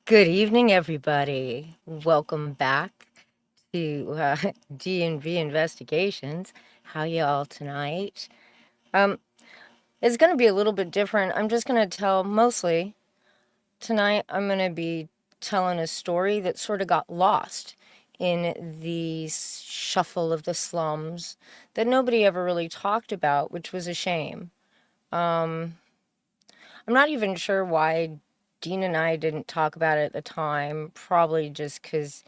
Good evening, everybody. Welcome back to D&V Investigations. How y'all tonight? Um, it's going to be a little bit different. I'm just going to tell mostly tonight. I'm going to be telling a story that sort of got lost in the shuffle of the slums that nobody ever really talked about, which was a shame. Um, I'm not even sure why Dean and I didn't talk about it at the time. Probably just because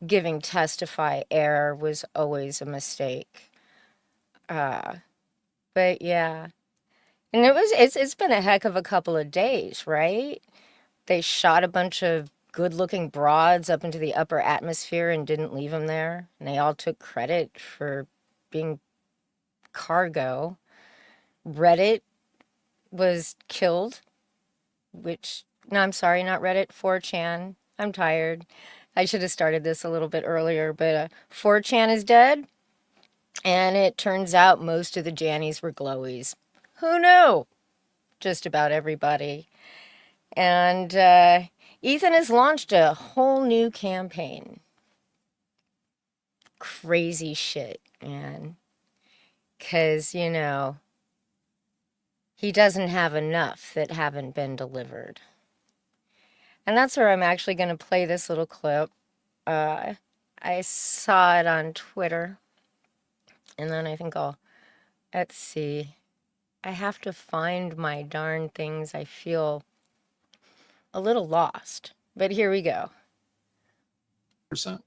giving Testify air was always a mistake. Uh, but yeah. And it's been a heck of a couple of days, right? They shot a bunch of good-looking broads up into the upper atmosphere and didn't leave them there. And they all took credit for being cargo. Reddit was killed, which, no, I'm sorry, not Reddit, 4chan. I'm tired. I should have started this a little bit earlier, but 4chan is dead. And it turns out most of the Jannies were glowies. Who knew? Just about everybody. And Ethan has launched a whole new campaign. Crazy shit, man. Because, he doesn't have enough that haven't been delivered. And that's where I'm actually going to play this little clip. I saw it on Twitter. And then I think let's see. I have to find my darn things. I feel a little lost, but here we go. Percent,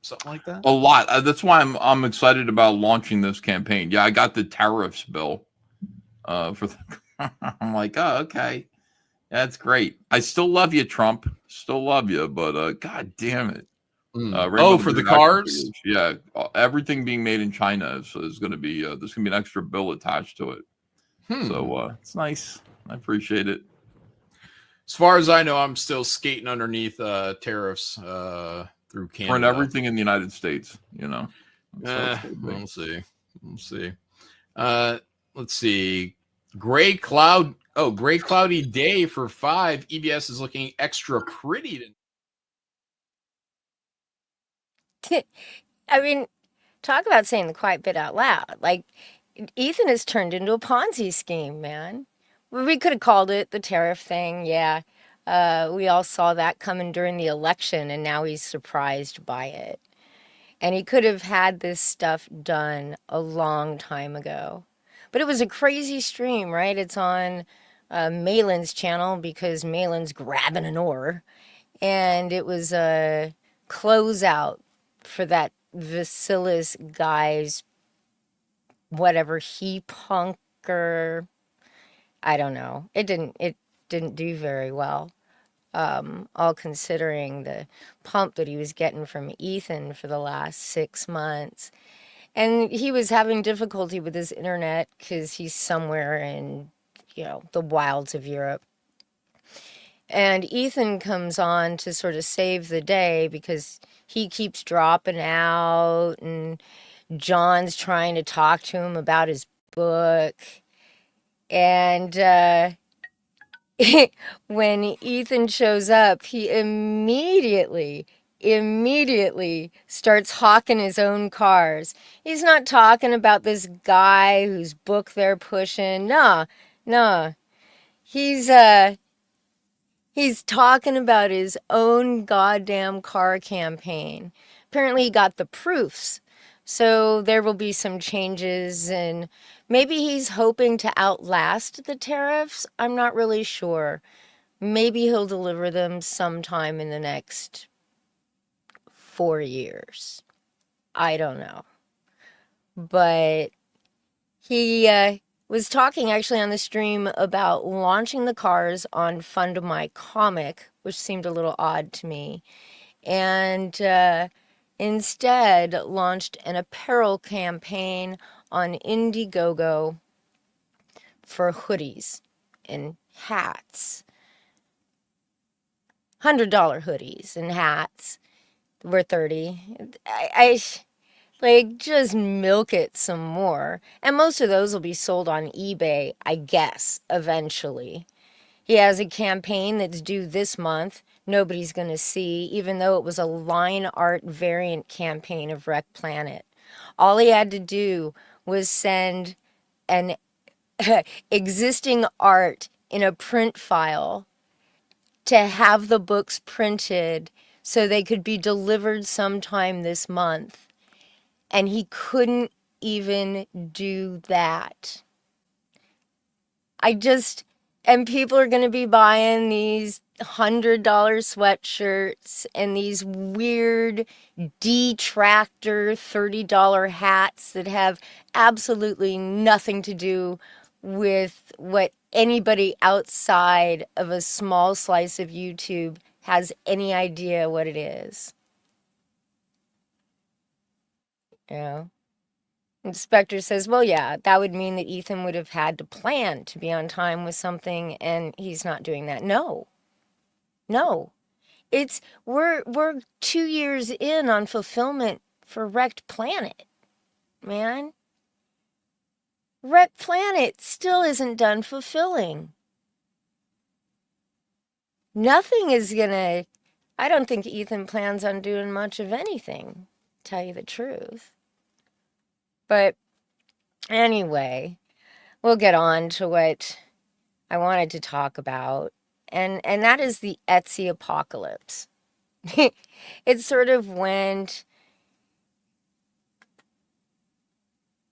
something like that. A lot. That's why I'm excited about launching this campaign. Yeah, I got the tariffs bill. I'm like, oh, okay, that's great. I still love you, Trump. Still love you, but god damn it. For the cars. Yeah, everything being made in China is going to be there's going to be an extra bill attached to it. So it's nice. I appreciate it. As far as I know, I'm still skating underneath tariffs through Canada. For everything in the United States, We'll see. Let's see. Gray cloudy day for 5. EBS is looking extra pretty. I mean, talk about saying the quiet bit out loud. Like, Ethan has turned into a Ponzi scheme, man. We could have called it the tariff thing, yeah. We all saw that coming during the election, and now he's surprised by it. And he could have had this stuff done a long time ago. But it was a crazy stream, right? It's on Malin's channel because Malin's grabbing an oar. And it was a closeout for that Vasilis guy's whatever he punker. I don't know. It didn't do very well. All considering the pump that he was getting from Ethan for the last 6 months. And he was having difficulty with his internet because he's somewhere in, the wilds of Europe. And Ethan comes on to sort of save the day because he keeps dropping out, and John's trying to talk to him about his book. And when Ethan shows up, he immediately starts hawking his own cars. He's not talking about this guy whose book they're pushing. No. He's talking about his own goddamn car campaign. Apparently he got the proofs. So there will be some changes, and maybe he's hoping to outlast the tariffs. I'm not really sure. Maybe he'll deliver them sometime in the next 4 years. I don't know. But he was talking actually on the stream about launching the cars on Fund My Comic, which seemed a little odd to me. And instead launched an apparel campaign on Indiegogo for hoodies and hats. $100 hoodies and hats were 30. I like, just milk it some more. And most of those will be sold on eBay, I guess, eventually. He has a campaign that's due this month. Nobody's going to see, even though it was a line art variant campaign of Wreck Planet. All he had to do was send an existing art in a print file to have the books printed so they could be delivered sometime this month. And he couldn't even do that. And people are going to be buying these $100 sweatshirts and these weird detractor $30 hats that have absolutely nothing to do with what anybody outside of a small slice of YouTube has any idea what it is. You know? And Spectre says, well, yeah, that would mean that Ethan would have had to plan to be on time with something, and he's not doing that. No. We're 2 years in on fulfillment for Wrecked Planet, man. Wrecked Planet still isn't done fulfilling. Nothing is gonna... I don't think Ethan plans on doing much of anything, to tell you the truth. But anyway, we'll get on to what I wanted to talk about, and that is the Etsy apocalypse. It sort of went...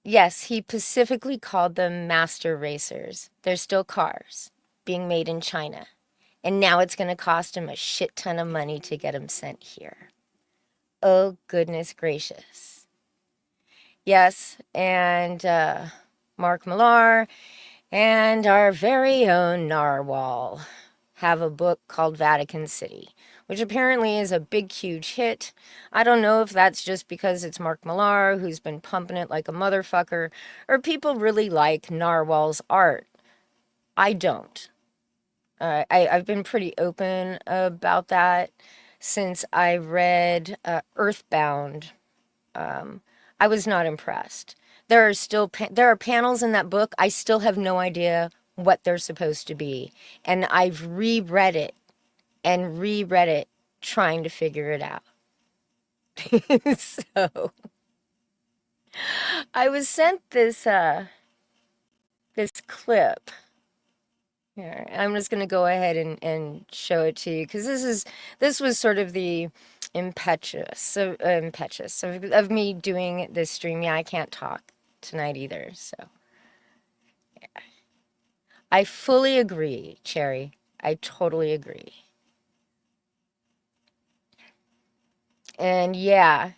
Yes, he specifically called them master racers. They're still cars being made in China. And now it's going to cost him a shit ton of money to get them sent here. Oh, goodness gracious. Yes, and Mark Millar and our very own Narwhal have a book called Vatican City, which apparently is a big, huge hit. I don't know if that's just because it's Mark Millar who's been pumping it like a motherfucker, or people really like Narwhal's art. I don't. I've been pretty open about that since I read Earthbound. I was not impressed. There are panels in that book I still have no idea what they're supposed to be, and I've reread it trying to figure it out. So I was sent this clip. Here, I'm just going to go ahead and show it to you, because this was sort of the impetus of me doing this stream. Yeah, I can't talk tonight either, so yeah. I fully agree, Cherry. I totally agree. And yeah,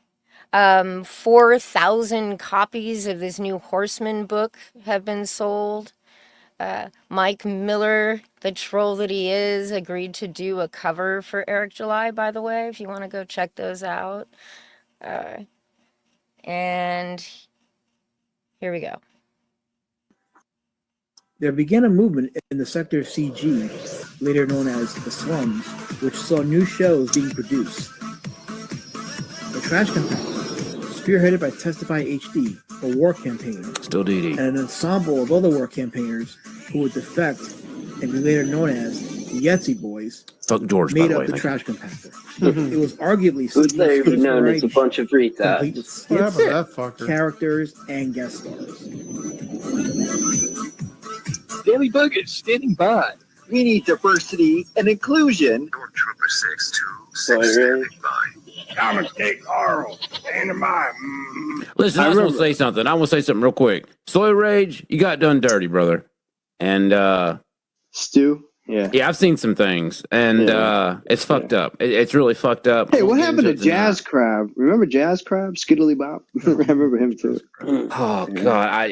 4,000 copies of this new Horseman book have been sold. Mike Miller, the troll that he is, agreed to do a cover for Eric July, by the way, if you want to go check those out. And here we go. There began a movement in the sector of CG, later known as the slums, which saw new shows being produced. The Trash Compactor, spearheaded by Testify HD, a war campaign, Still DD, and an ensemble of other war campaigners who would defect and be later known as the Etsy Boys, fuck George, by made the up way. the Thank Trash Compactor. It was arguably Who's there be known as a bunch of complete retards? with What happened skits, to that fucker? characters, and guest stars. Daily Buggers standing by. We need diversity and inclusion. Trooper 62675. Thomas K. Carl, stand by. Listen, I just want to say something. I want to say something real quick. Soy Rage, you got done dirty, brother. And Stu? Yeah. yeah, I've seen some things, and it's fucked up. It's really fucked up. Hey, what happened to Jazz Crab? Remember Jazz Crab? Skiddly Bop? I remember him too. Oh God!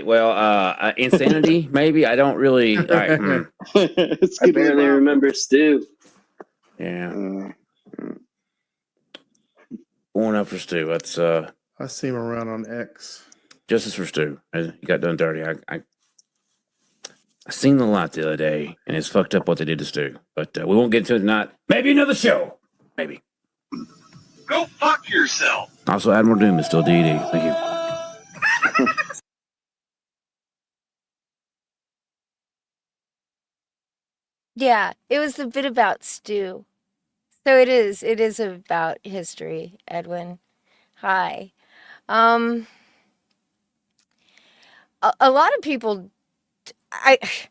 Insanity? Maybe I don't really. All right, I barely remember Stu. Yeah, going up for Stu. That's I see him around on X. justice for Stu. He got done dirty. I seen the light the other day, and it's fucked up what they did to Stu. But we won't get into it tonight. Maybe another show. Maybe. Go fuck yourself. Also, Admiral Doom is still DD. Thank you. Yeah, it was a bit about Stu. So it is about history, Edwin. Hi. A lot of people,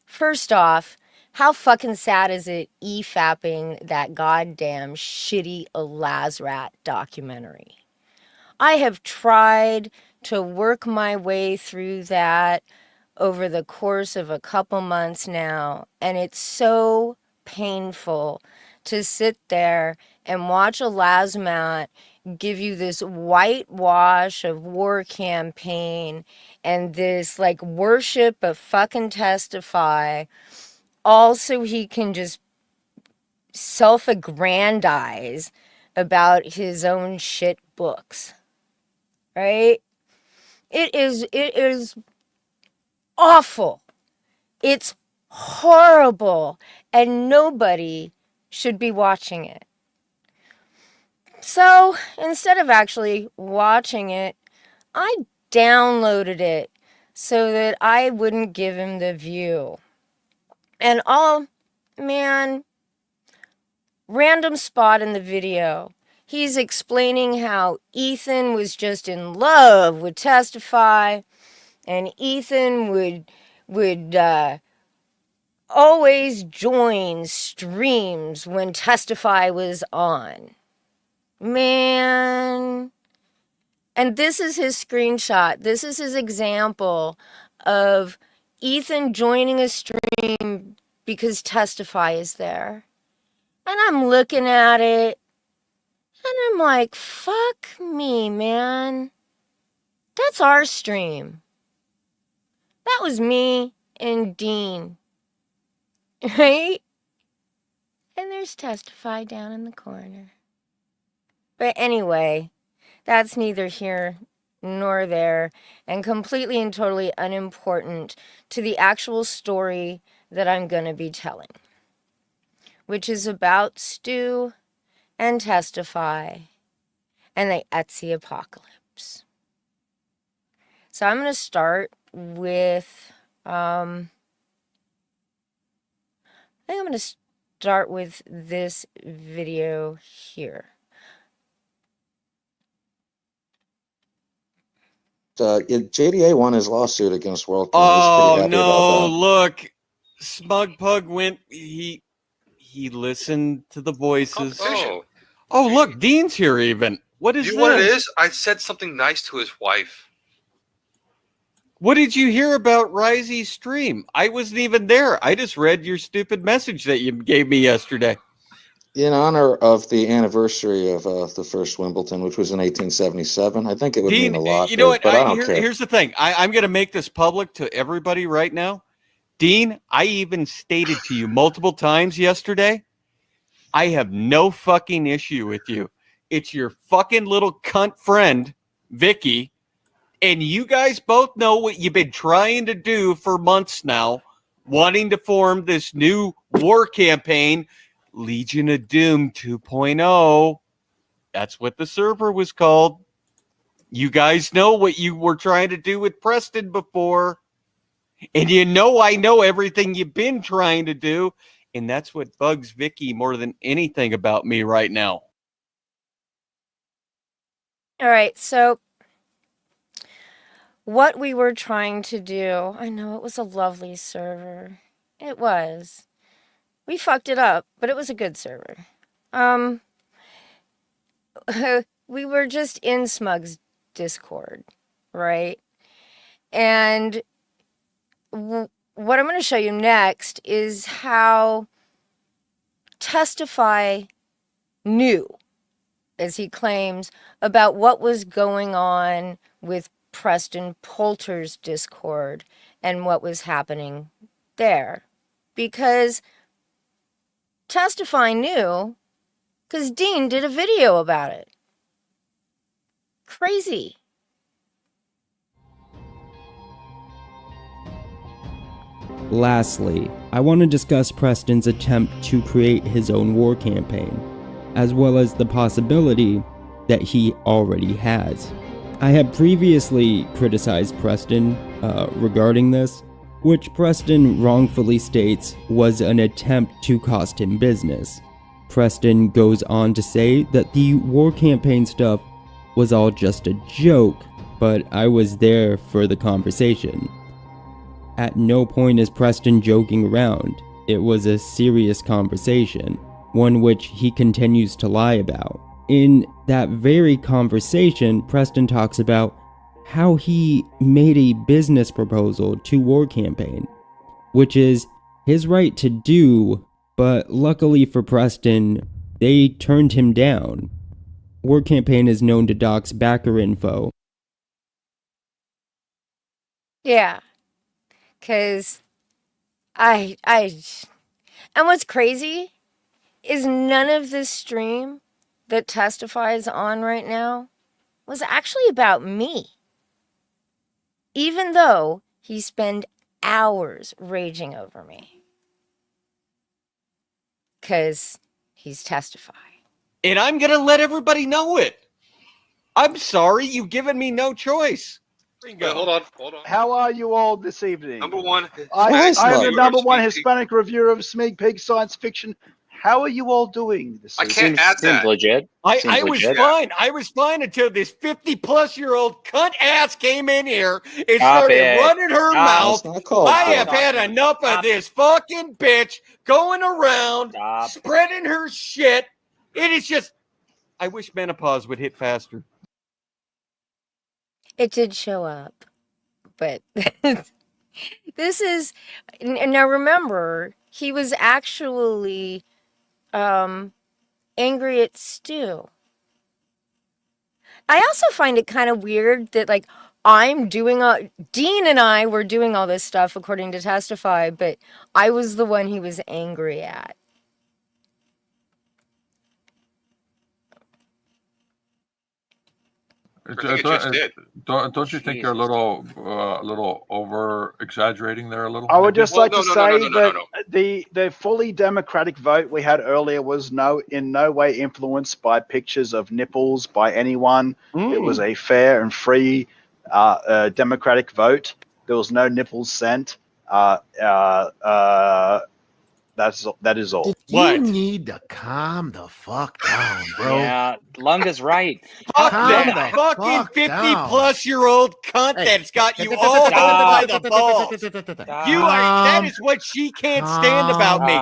first off, how fucking sad is it e-fapping that goddamn shitty Lazrat documentary? I have tried to work my way through that over the course of a couple months now, and it's so painful to sit there and watch a Lazmat give you this whitewash of war campaign and this like worship of fucking Testify, all so he can just self-aggrandize about his own shit books, right? It is awful. It's horrible, and nobody should be watching it. So instead of actually watching it, I downloaded it so that I wouldn't give him the view. And random spot in the video, he's explaining how Ethan was just in love with Testify, and Ethan would always join streams when Testify was on. Man. And this is his screenshot. This is his example of Ethan joining a stream because Testify is there. And I'm looking at it, and I'm like, fuck me, man. That's our stream. That was me and Dean. Right? And there's Testify down in the corner. But anyway, that's neither here nor there, and completely and totally unimportant to the actual story that I'm going to be telling, which is about Stu and Testify and the Etsy apocalypse. So I'm going to start with, I think I'm going to start with this video here. JDA won his lawsuit against World. Oh no! Look, Smug Pug went. He listened to the voices. Oh, look, Dean's here. Even what is you this? know what it is? I said something nice to his wife. What did you hear about Risey's stream? I wasn't even there. I just read your stupid message that you gave me yesterday. In honor of the anniversary of the first Wimbledon, which was in 1877, I think it would Dean, mean a lot. You know what? But I don't care. Here's the thing. I'm going to make this public to everybody right now. Dean, I even stated to you multiple times yesterday, I have no fucking issue with you. It's your fucking little cunt friend, Vicky, and you guys both know what you've been trying to do for months now, wanting to form this new war campaign, Legion of Doom 2.0. That's what the server was called. You guys know what you were trying to do with Preston before. And you know I know everything you've been trying to do. And that's what bugs Vicky more than anything about me right now. All right, so what we were trying to do, I know it was a lovely server. It was. We fucked it up, but it was a good server. We were just in Smug's Discord, right? And what I'm going to show you next is how Testify knew, as he claims, about what was going on with Preston Poulter's Discord and what was happening there. Because Testify knew, because Dean did a video about it. Crazy. Lastly, I want to discuss Preston's attempt to create his own war campaign, as well as the possibility that he already has. I had previously criticized Preston regarding this, which Preston wrongfully states was an attempt to cost him business. Preston goes on to say that the war campaign stuff was all just a joke, but I was there for the conversation. At no point is Preston joking around. It was a serious conversation, one which he continues to lie about. In that very conversation, Preston talks about how he made a business proposal to War Campaign, which is his right to do, but luckily for Preston, they turned him down. War Campaign is known to dox backer info. Yeah, because and what's crazy is none of this stream that Testifies on right now was actually about me. Even though he spent hours raging over me. Because he's Testify. And I'm going to let everybody know it. I'm sorry, you've given me no choice. Wait, hold on. How are you all this evening? Number one. I am the number one Sneak Peek. Hispanic reviewer of Sneak Peek Science Fiction. How are you all doing this I evening? can't add that. legit. I was fine. I was fine until this 50-plus-year-old cunt ass came in here and started running her mouth. I have had enough of this fucking bitch going around spreading her shit. It is just, I wish menopause would hit faster. It did show up. But this is, now remember, he was actually angry at Stu. I also find it kind of weird that, like, Dean and I were doing all this stuff according to Testify, but I was the one he was angry at. Don't you think you're a little over exaggerating there a little? I would just like to say that the fully democratic vote we had earlier was in no way influenced by pictures of nipples by anyone. It was a fair and free democratic vote. There was no nipples sent. That is all. You need to calm the fuck down, bro. Yeah, Lunga's right. Fuck that fucking 50-plus-year-old cunt that's got you all by the balls. That is what she can't stand about me.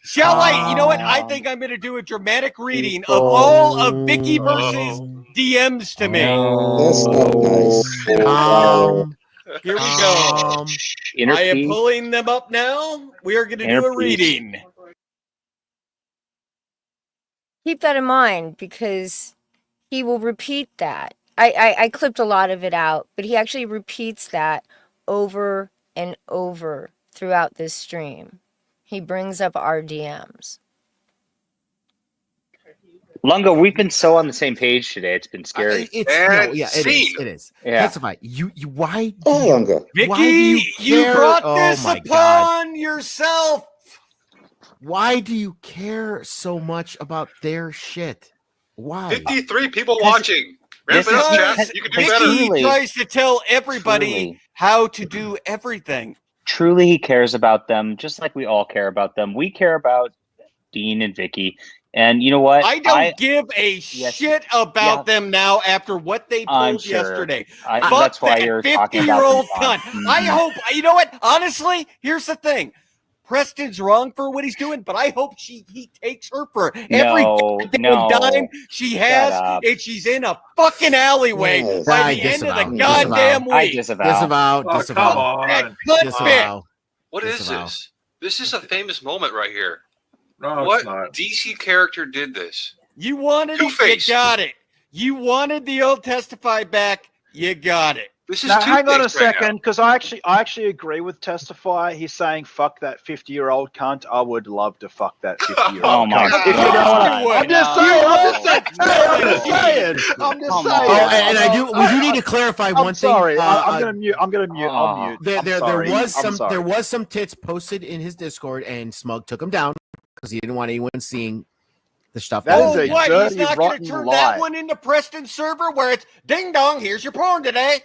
Shall I? You know what? I think I'm going to do a dramatic reading of all of Vicky versus DMs to me. That's not nice. Here we go. I am pulling them up now. We are going to do a reading. Keep that in mind because he will repeat that. I clipped a lot of it out, but he actually repeats that over and over throughout this stream. He brings up our DMs. Lunga, we've been so on the same page today. It's been scary. It is. Yeah. Testify. Why? Vicky, you brought this upon yourself. Why do you care so much about their shit? Why? 53 people watching. Ramp it up, Jess. You can do better. He tries to tell everybody how to do everything. Truly, he cares about them, just like we all care about them. We care about Dean and Vicky. And you know what? I don't give a shit about them now after what they pulled yesterday. That's why you're talking about 50-year-old cunt. I hope, you know what? Honestly, here's the thing. Preston's wrong for what he's doing, but I hope he takes her for every dime she has, and she's in a fucking alleyway by the end of the goddamn week. Disavow. What is this? This is a famous moment right here. No, what it's not. DC character did this? You wanted it, you got it. You wanted the old Testify back, you got it. This is now, hang on a second, because I actually agree with Testify. He's saying, "Fuck that 50-year-old cunt." I would love to fuck that 50-year-old. Oh my cunt. If you know what I'm just saying. And we do need to clarify one thing. Sorry, I'm gonna mute. I'll mute. There was some tits posted in his Discord, and Smug took them down because he didn't want anyone seeing the stuff. That is a dirty, he's not going to turn lie. that one into Preston's server where it's ding dong. Here's your porn today.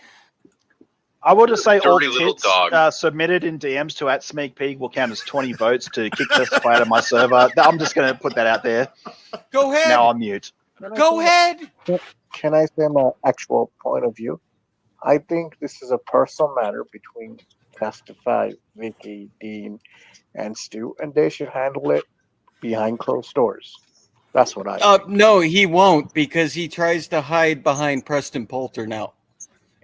I would just say all Dirty little tits dog. submitted in DMs to @SmeekPeak will count as 20 votes to kick Testify out of my server. I'm just going to put that out there. Go ahead. Now I'm mute. Go ahead. Can I say my actual point of view? I think this is a personal matter between Testify, Vicky, Dean, and Stu, and they should handle it behind closed doors. That's what I think. No, he won't, because he tries to hide behind Preston Poulter now.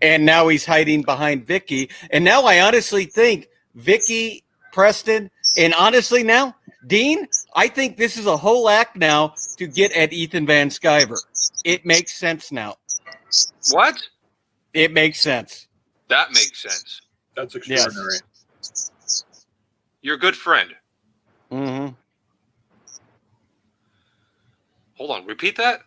And now he's hiding behind Vicky. And now I honestly think Vicky, Preston, and honestly now, Dean, I think this is a whole act now to get at Ethan Van Sciver. It makes sense now. What? It makes sense. That makes sense. That's extraordinary. Yes. You're a good friend. Mm-hmm. Hold on. Repeat that?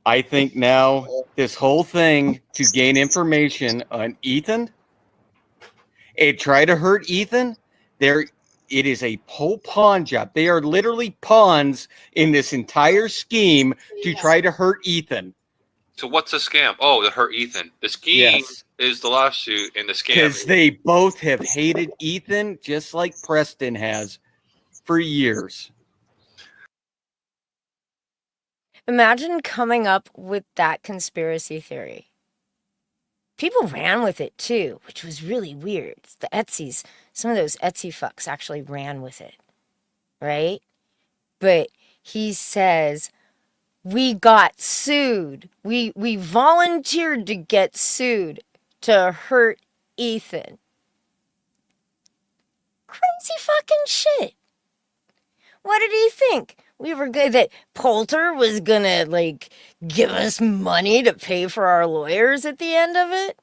I think now this whole thing to gain information on Ethan and try to hurt Ethan, it is a whole pawn job. They are literally pawns in this entire scheme to try to hurt Ethan. So what's the scam? Oh, to hurt Ethan. The scheme is the lawsuit, and the scam Because they both have hated Ethan just like Preston has for years. Imagine coming up with that conspiracy theory. People ran with it too, which was really weird. The Etsy's, some of those Etsy fucks actually ran with it, right? But he says, we got sued. We volunteered to get sued to hurt Ethan. Crazy fucking shit. What did he think? We were good that Poulter was gonna like give us money to pay for our lawyers at the end of it?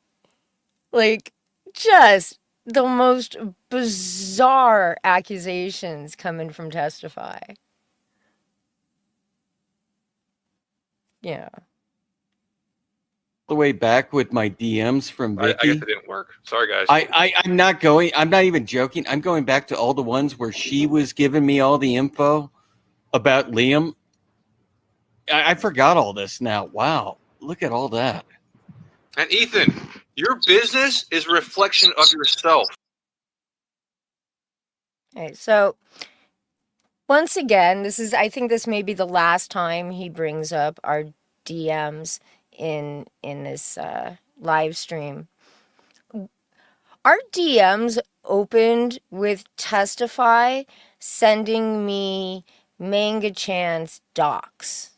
Like, just the most bizarre accusations coming from Testify. Yeah. The way back with my DMs from I Vicky. guess it didn't work. Sorry, guys. I'm not even joking. I'm going back to all the ones where she was giving me all the info about Liam. I forgot all this now. Wow. Look at all that. And Ethan, your business is a reflection of yourself. Okay, so once again, I think this may be the last time he brings up our DMs in this live stream. Our DMs opened with Testify sending me Manga Chan's docs,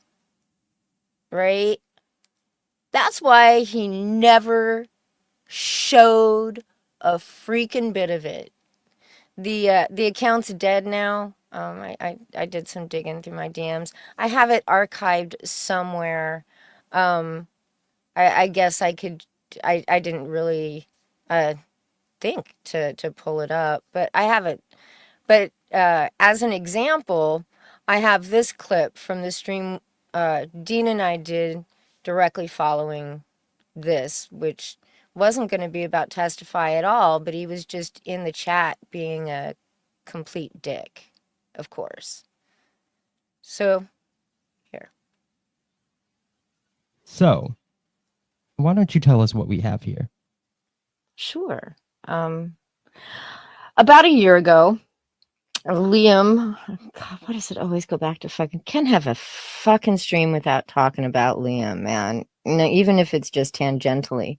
right? That's why he never showed a freaking bit of it. The account's dead now. I did some digging through my DMs. I have it archived somewhere. I guess I could. I didn't really think to pull it up, but I have it. But as an example, I have this clip from the stream Dean and I did directly following this, which wasn't going to be about Testify at all, but he was just in the chat being a complete dick, of course. So, here. So, why don't you tell us what we have here? Sure. About a year ago, Liam, God, what does it always go back to? Can't have a fucking stream without talking about Liam, man. You know, even if it's just tangentially.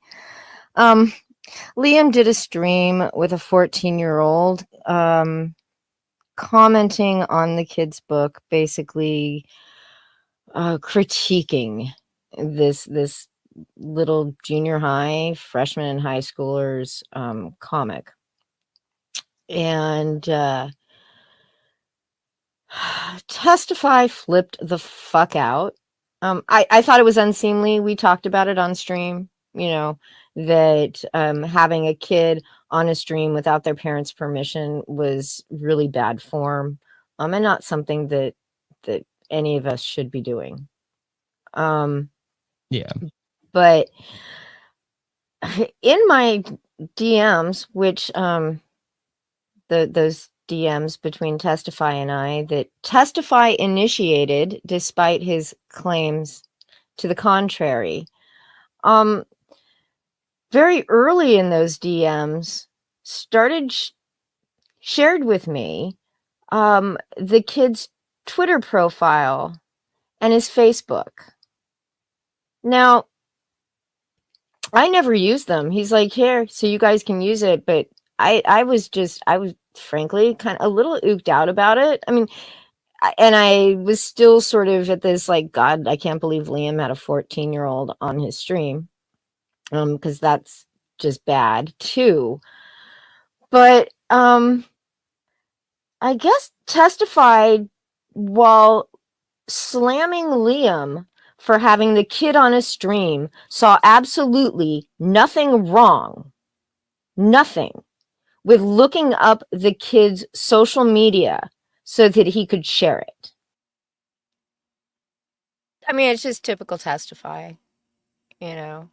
Liam did a stream with a 14-year-old, commenting on the kid's book, basically critiquing this little junior high, freshman and high schoolers comic. And Testify flipped the fuck out. I thought it was unseemly. We talked about it on stream, you know, that having a kid on a stream without their parents' permission was really bad form, and not something that any of us should be doing. Yeah. But in my DMs, which those DMs between Testify and I, that Testify initiated despite his claims to the contrary, very early in those DMs started shared with me the kid's Twitter profile and his Facebook. Now, I never used them. He's like, here, so you guys can use it. But I was frankly kind of a little ooked out about it. I mean, and I was still sort of at this like, God, I can't believe Liam had a 14-year-old on his stream. Because that's just bad too. But I guess testified while slamming Liam for having the kid on his stream, saw absolutely nothing wrong, nothing, with looking up the kid's social media so that he could share it. I mean, it's just typical Testify, you know.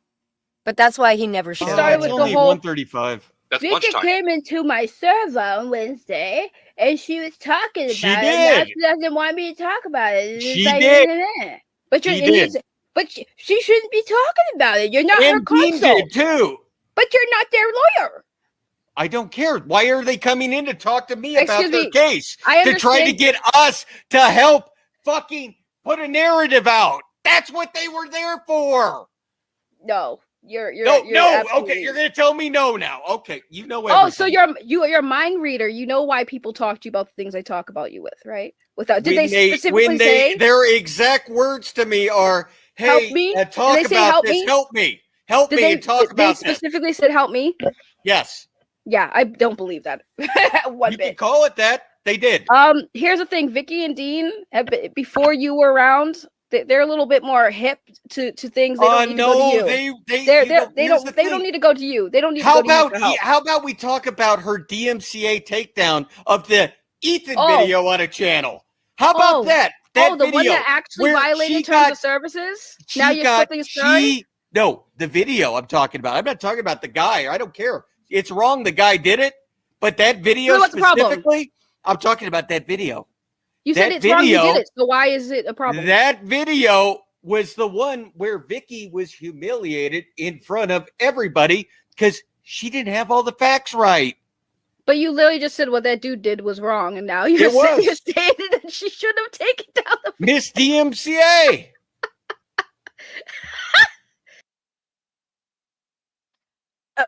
But that's why he never showed It's it. only 1:35. That's Vika lunchtime. came into my server on Wednesday, and she was talking about She it. did. Now she doesn't want me to talk about it. It's She like, did. But She did. But she shouldn't be talking about it. You're not her And Dean consult. did too. But you're not their lawyer. I don't care. Why are they coming in to talk to me about Excuse their me, case? I To try to understand- get us to help fucking put a narrative out. That's what they were there for. No, you're No. absolutely- Okay, you're gonna tell me no now. Okay, you know Oh, everything. so you're a mind reader. You know why people talk to you about the things I talk about you with, right? Without did When they specifically say their exact words to me are, "Hey, help me"? talk Did they say about help this. me? Help me. Help Did me they, and talk they about this." specifically said help me? Yes, Yeah, I don't believe that one you bit. can call it that. They did. Here's the thing: Vicky and Dean, before you were around, they're a little bit more hip to things. They don't need to go to you. They don't need to go to you. They don't need How to go to you for help. how about we talk about her DMCA takedown of the Ethan Oh. video on a channel? How about Oh. that? Oh, the one video that actually where violated she terms got- of services. she Now you're got- flipping sorry. No, the video I'm talking about. I'm not talking about the guy. I don't care. It's wrong. The guy did it, but that video So what's the problem? specifically, I'm talking about that video. You said that it's wrong. You video- did it. So why is it a problem? That video was the one where Vicky was humiliated in front of everybody because she didn't have all the facts right. But you literally just said what that dude did was wrong, and now you're It was. you're saying that she should have taken down the. Miss DMCA.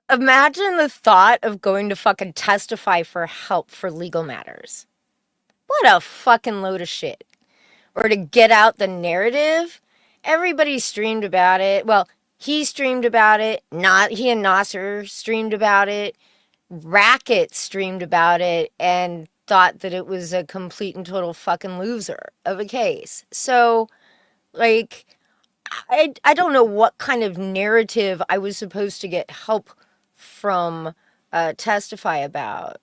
Imagine the thought of going to fucking testify for help for legal matters. What a fucking load of shit. Or to get out the narrative. Everybody streamed about it. Well, he streamed about it. He and Nasser streamed about it. Racket streamed about it and thought that it was a complete and total fucking loser of a case. So, like, I don't know what kind of narrative I was supposed to get help from Testify about.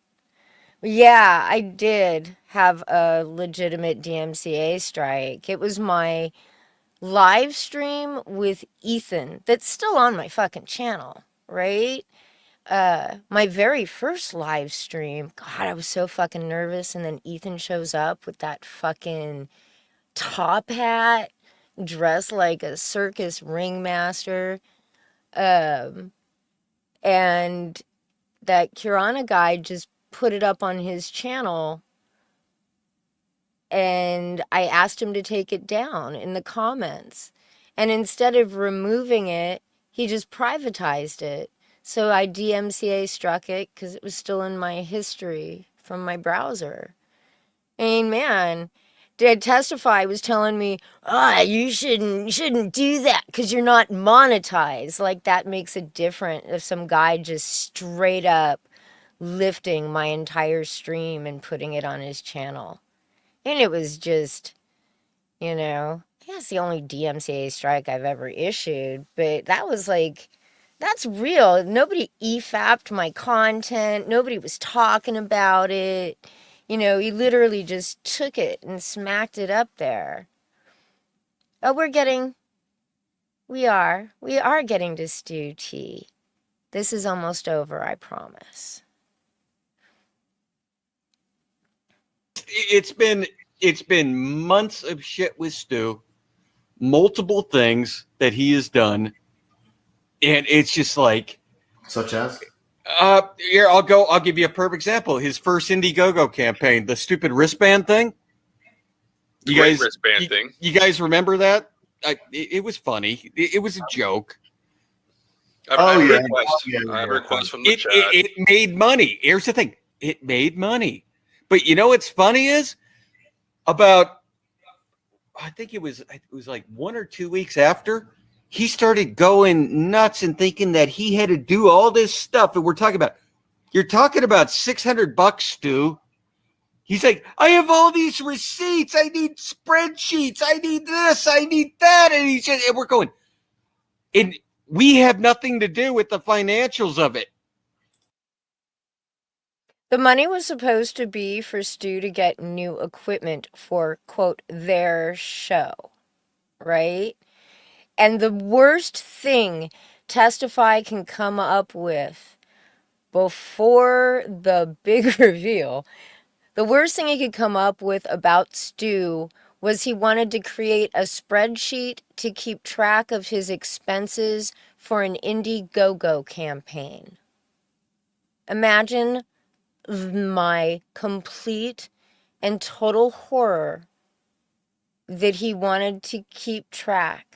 Yeah, I did have a legitimate DMCA strike. It was my live stream with Ethan that's still on my fucking channel, right? My very first live stream, God, I was so fucking nervous. And then Ethan shows up with that fucking top hat, dressed like a circus ringmaster. And that Kirana guy just put it up on his channel. And I asked him to take it down in the comments. And instead of removing it, he just privatized it. So I DMCA struck it because it was still in my history from my browser. I mean, man, did Testify was telling me, you shouldn't do that because you're not monetized. Like that makes it different if some guy just straight up lifting my entire stream and putting it on his channel. And it was just, that's the only DMCA strike I've ever issued. But that was like, that's real. Nobody EFAP'd my content. Nobody was talking about it. He literally just took it and smacked it up there. Oh, we are getting to Stew Tea. This is almost over, I promise. It's been months of shit with Stu, multiple things that he has done, and it's just like Such as? Here, I'll give you a perfect example. His first Indiegogo campaign, the stupid wristband thing. Great wristband thing. You guys remember that? It was funny. It was a joke. I have a request from the chat. It made money. Here's the thing. It made money. But you know what's funny is about, I think it was like 1 or 2 weeks after, he started going nuts and thinking that he had to do all this stuff. And you're talking about $600, Stu. He's like, I have all these receipts. I need spreadsheets. I need this. I need that. And we're going, and we have nothing to do with the financials of it. The money was supposed to be for Stu to get new equipment for, quote, their show, right? And the worst thing Testify can come up with before the big reveal, the worst thing he could come up with about Stu was he wanted to create a spreadsheet to keep track of his expenses for an Indiegogo campaign. Imagine my complete and total horror that he wanted to keep track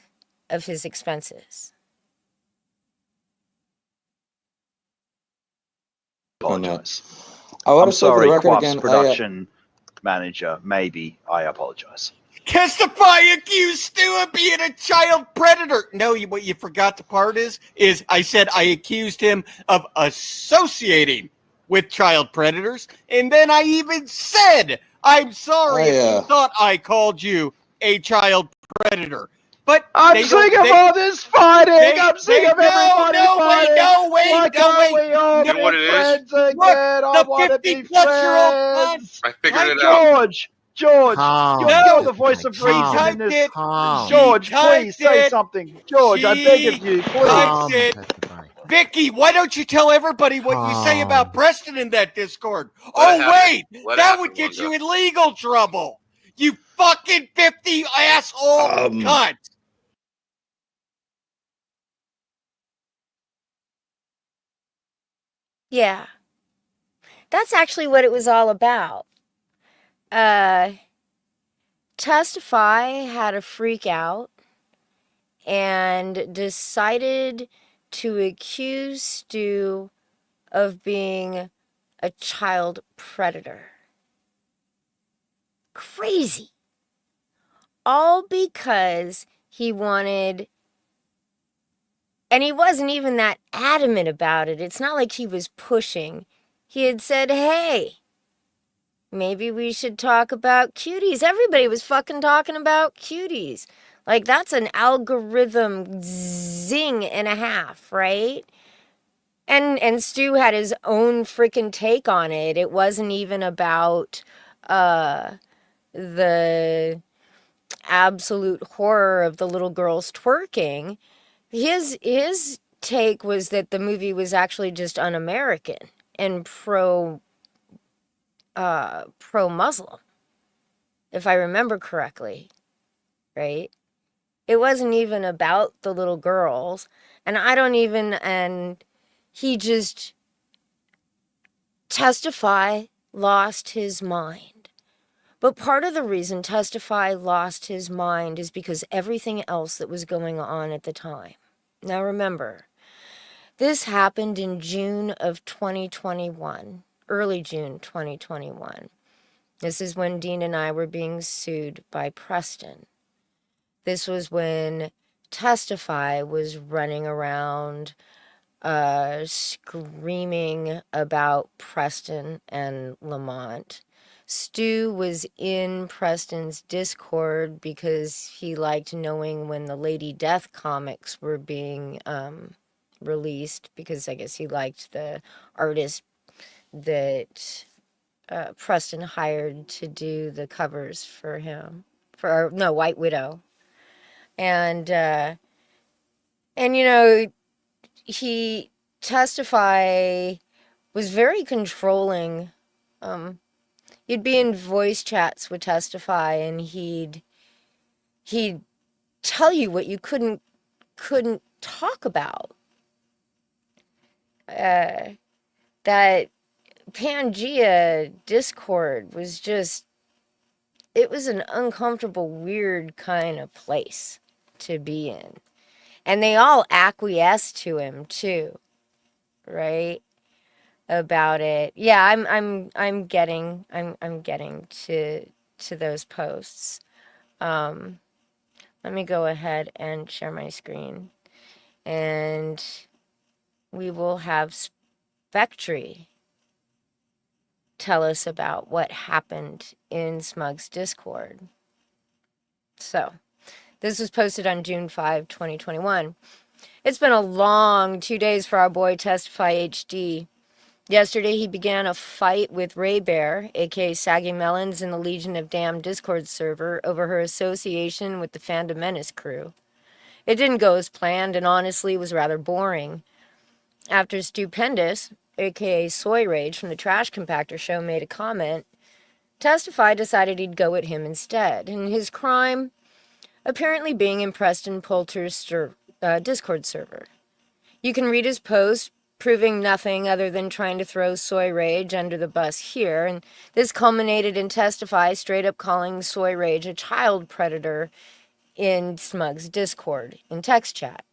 of his expenses. Apologize. I want I'm to say for sorry, the record Quap's again, production manager. Maybe I apologize. Testify accused Stu of being a child predator. No, what you forgot the part is I said I accused him of associating with child predators, and then I even said, I'm sorry if you thought I called you a child predator. But I'm sick of all this fighting. I'm sick of everybody fighting. Why can't we all You know what it be is? friends again? I want to be friends. I figured it out. George, Calm. you're the voice of reason in this. George, please say something. George, I beg of you, please. Vicky, why don't you tell everybody what you say about Preston in that Discord? Let it Wait, happen. that would get you in legal trouble. You fucking 50 asshole cunt. Yeah. That's actually what it was all about. Testify had a freak out and decided to accuse Stu of being a child predator. Crazy. All because he wanted, and he wasn't even that adamant about it. It's not like he was pushing. He had said, hey, maybe we should talk about cuties. Everybody was fucking talking about cuties. Like, that's an algorithm zing and a half, right? And Stu had his own freaking take on it. It wasn't even about the absolute horror of the little girls twerking. His take was that the movie was actually just un-American and pro-Muslim, if I remember correctly, right? It wasn't even about the little girls, and he just, Testify lost his mind. But part of the reason Testify lost his mind is because everything else that was going on at the time. Now remember, this happened in June of 2021, early June 2021. This is when Dean and I were being sued by Preston. This was when Testify was running around screaming about Preston and Lamont. Stu was in Preston's Discord because he liked knowing when the Lady Death comics were being released, because I guess he liked the artist that Preston hired to do the covers for him, White Widow. And you know, he Testify was very controlling. You'd be in voice chats with Testify, and he'd tell you what you couldn't talk about. that Pangea Discord was just, it was an uncomfortable, weird kind of place to be in. And they all acquiesced to him too, right? About it. Yeah, I'm getting to those posts. Let me go ahead and share my screen. And we will have Spectre tell us about what happened in Smug's Discord. So, this was posted on June 5, 2021. It's been a long 2 days for our boy Testify HD. Yesterday, he began a fight with Ray Bear, aka Saggy Melons, in the Legion of Damn Discord server over her association with the Fandom Menace crew. It didn't go as planned and honestly was rather boring. After Stupendous, aka Soy Rage from the Trash Compactor show, made a comment, Testify decided he'd go at him instead, and his crime apparently being in Preston Poulter's Discord server. You can read his post proving nothing other than trying to throw Soy Rage under the bus here, and this culminated in Testify straight up calling Soy Rage a child predator in Smug's Discord in text chat.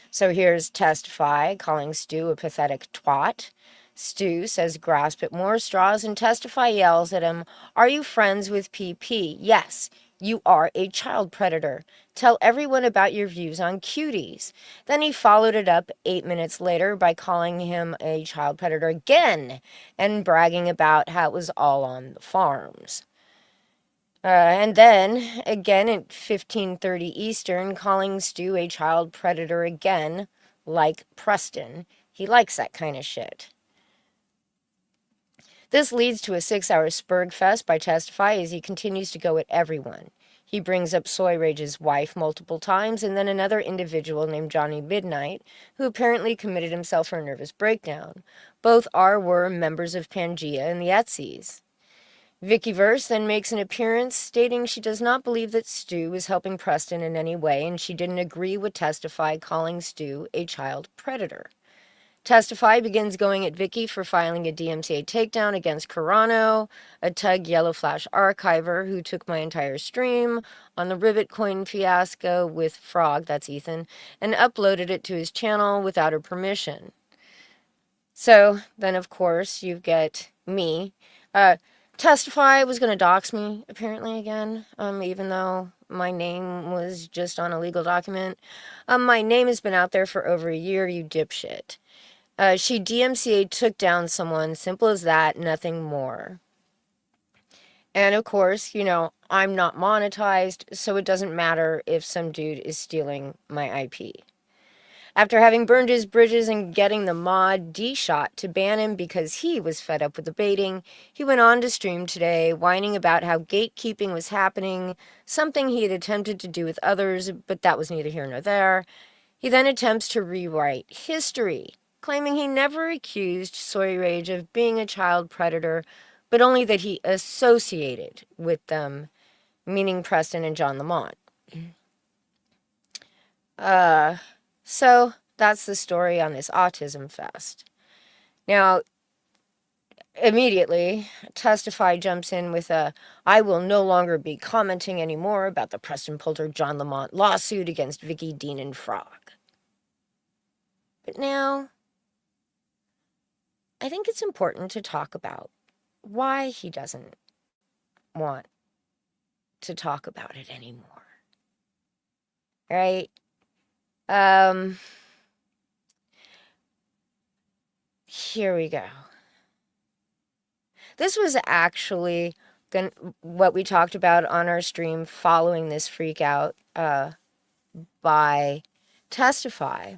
So here's Testify calling Stu a pathetic twat. Stu says grasp at more straws, and Testify yells at him, "Are you friends with PP? Yes, you are a child predator. Tell everyone about your views on cuties." Then he followed it up 8 minutes later by calling him a child predator again and bragging about how it was all on the farms. And then, again at 15:30 Eastern, calling Stu a child predator again, like Preston. He likes that kind of shit. This leads to a 6-hour Spurg fest by Testify as he continues to go at everyone. He brings up Soy Rage's wife multiple times, and then another individual named Johnny Midnight, who apparently committed himself for a nervous breakdown. Both were members of Pangea and the Etzies. Vickyverse then makes an appearance stating she does not believe that Stu is helping Preston in any way, and she didn't agree with Testify calling Stu a child predator. Testify begins going at Vicky for filing a DMCA takedown against Carano, a Tug Yellow Flash archiver who took my entire stream on the Rivet Coin fiasco with Frog, that's Ethan, and uploaded it to his channel without her permission. So then, of course, you get me. Testify was going to dox me, apparently, again, even though my name was just on a legal document. My name has been out there for over a year, you dipshit. She DMCA took down someone, simple as that, nothing more. And of course, I'm not monetized, so it doesn't matter if some dude is stealing my IP. After having burned his bridges and getting the mod D-Shot to ban him because he was fed up with the baiting, he went on to stream today, whining about how gatekeeping was happening, something he had attempted to do with others, but that was neither here nor there. He then attempts to rewrite history, claiming he never accused Soy Rage of being a child predator, but only that he associated with them, meaning Preston and John Lamont. So that's the story on this autism fest. Now, immediately, Testify jumps in with I will no longer be commenting anymore about the Preston Poulter John Lamont lawsuit against Vicky, Dean, and Frog. But now, I think it's important to talk about why he doesn't want to talk about it anymore. Right? Here we go. This was actually what we talked about on our stream following this freak out by Testify.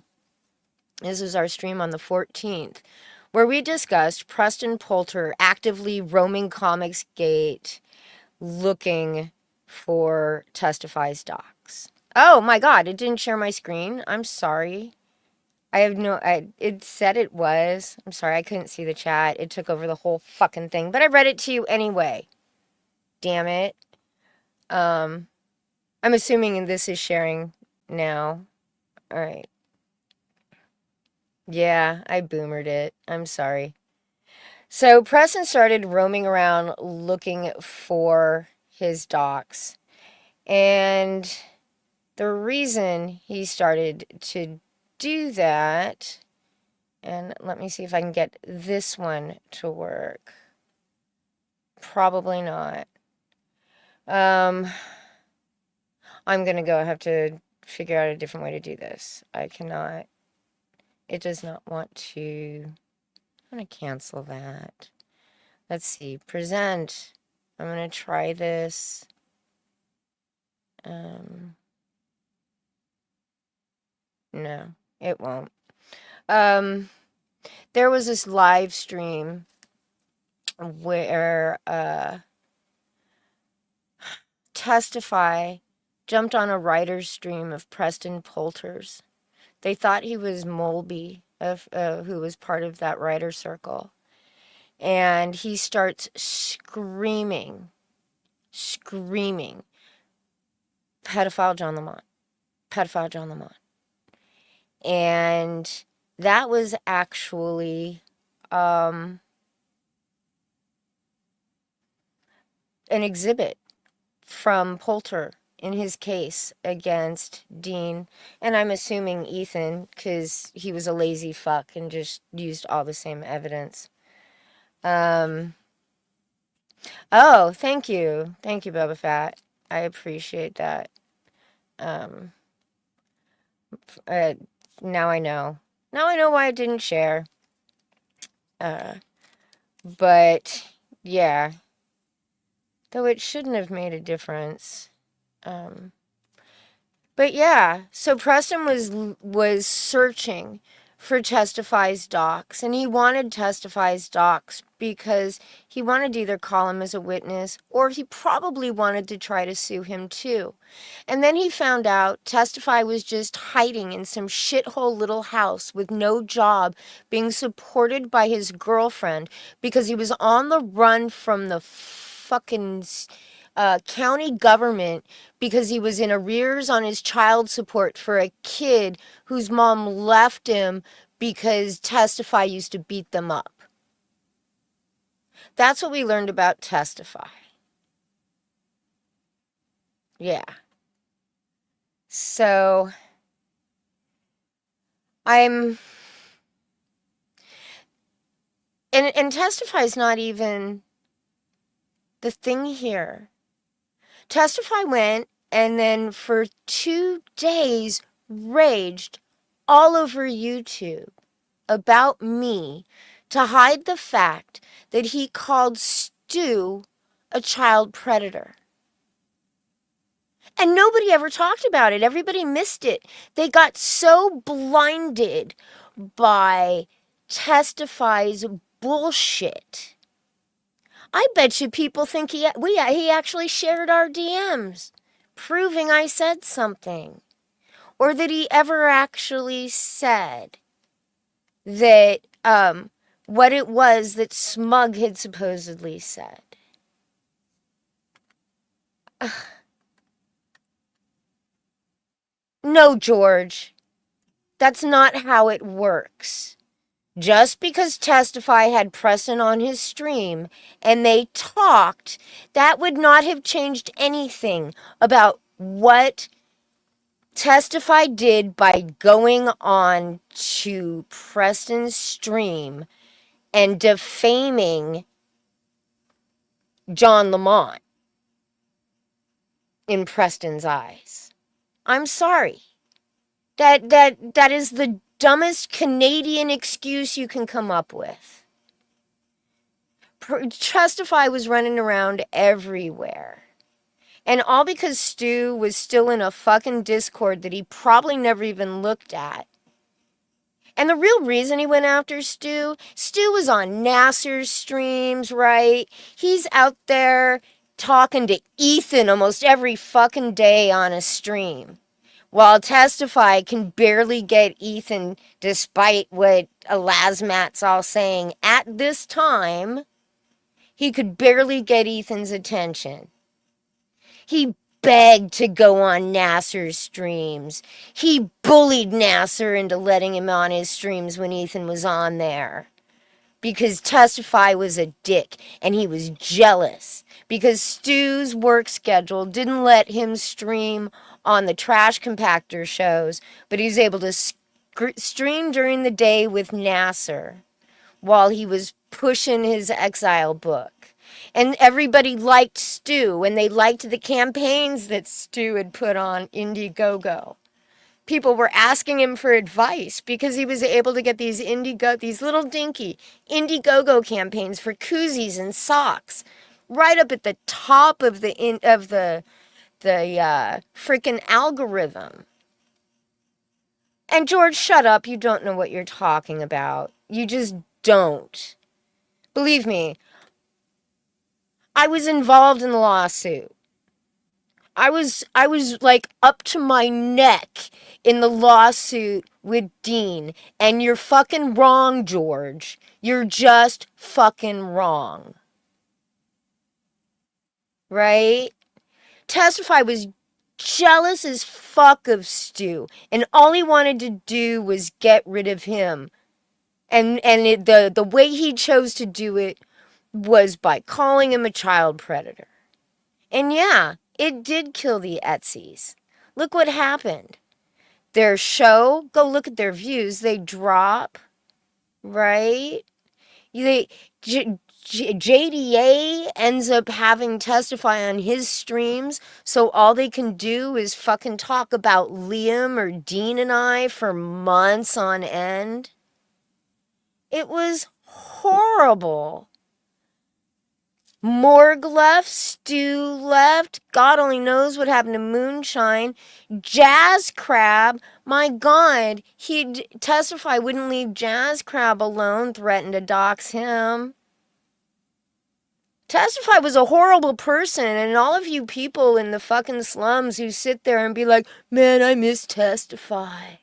This was our stream on the 14th, where we discussed Preston Poulter actively roaming Comicsgate looking for Testify's docs. Oh my god, it didn't share my screen. I'm sorry. It said it was. I'm sorry, I couldn't see the chat. It took over the whole fucking thing, but I read it to you anyway. Damn it. I'm assuming this is sharing now. All right. Yeah, I boomered it. I'm sorry. So Preston started roaming around looking for his docs. And the reason he started to do that, and let me see if I can get this one to work. Probably not. I'm gonna have to figure out a different way to do this. I cannot. It does not want to. I'm gonna cancel that. Let's see. Present. I'm gonna try this. No, it won't. There was this live stream where Testify jumped on a writer's stream of Preston Poulter's. They thought he was Molby, who was part of that writer circle. And he starts screaming, pedophile John Lamont, pedophile John Lamont. And that was actually an exhibit from Poulter in his case against Dean, and I'm assuming Ethan, because he was a lazy fuck and just used all the same evidence. Oh, thank you, Boba Fett. I appreciate that. Now I know why I didn't share. But yeah, though it shouldn't have made a difference. But yeah, so Preston was searching for Testify's docs, and he wanted Testify's docs because he wanted to either call him as a witness, or he probably wanted to try to sue him too. And then he found out Testify was just hiding in some shithole little house with no job, being supported by his girlfriend because he was on the run from the fucking county government because he was in arrears on his child support for a kid whose mom left him because Testify used to beat them up. That's what we learned about Testify. Yeah. So and Testify is not even the thing here. Testify went and then for 2 days raged all over YouTube about me to hide the fact that he called Stu a child predator. And nobody ever talked about it. Everybody missed it. They got so blinded by Testify's bullshit. I bet you people think he actually shared our DMs, proving I said something. Or that he ever actually said that, what it was that Smug had supposedly said. No, George. That's not how it works. Just because Testify had Preston on his stream and they talked, that would not have changed anything about what Testify did by going on to Preston's stream and defaming John Lamont in Preston's eyes. I'm sorry. That is the dumbest Canadian excuse you can come up with. Testify was running around everywhere. And all because Stu was still in a fucking Discord that he probably never even looked at. And the real reason he went after Stu was on Nasser's streams, right? He's out there talking to Ethan almost every fucking day on a stream. While Testify can barely get Ethan, despite what Lazmat's all saying at this time, he could barely get Ethan's attention. He begged to go on Nasser's streams. He bullied Nasser into letting him on his streams when Ethan was on there. Because Testify was a dick, and he was jealous. Because Stu's work schedule didn't let him stream on the Trash Compactor shows, but he was able to stream during the day with Nasser while he was pushing his Exile book. And everybody liked Stu, and they liked the campaigns that Stu had put on Indiegogo. People were asking him for advice because he was able to get these little dinky Indiegogo campaigns for koozies and socks right up at the top of the freaking algorithm. And George, shut up. You don't know what you're talking about. You just don't. Believe me, I was involved in the lawsuit. I was like up to my neck in the lawsuit with Dean, and you're fucking wrong, George. You're just fucking wrong. Right? Testify was jealous as fuck of Stu, and all he wanted to do was get rid of him. And the way he chose to do it was by calling him a child predator. And yeah, it did kill the Etsy's. Look what happened. Their show, go look at their views, they drop, right? JDA ends up having Testify on his streams, so all they can do is fucking talk about Liam or Dean and I for months on end. It was horrible. Morg left, Stu left, God only knows what happened to Moonshine. Jazz Crab, my God, he'd Testify wouldn't leave Jazz Crab alone, threatened to dox him. Testify was a horrible person, and all of you people in the fucking slums who sit there and be like, man, I miss Testify.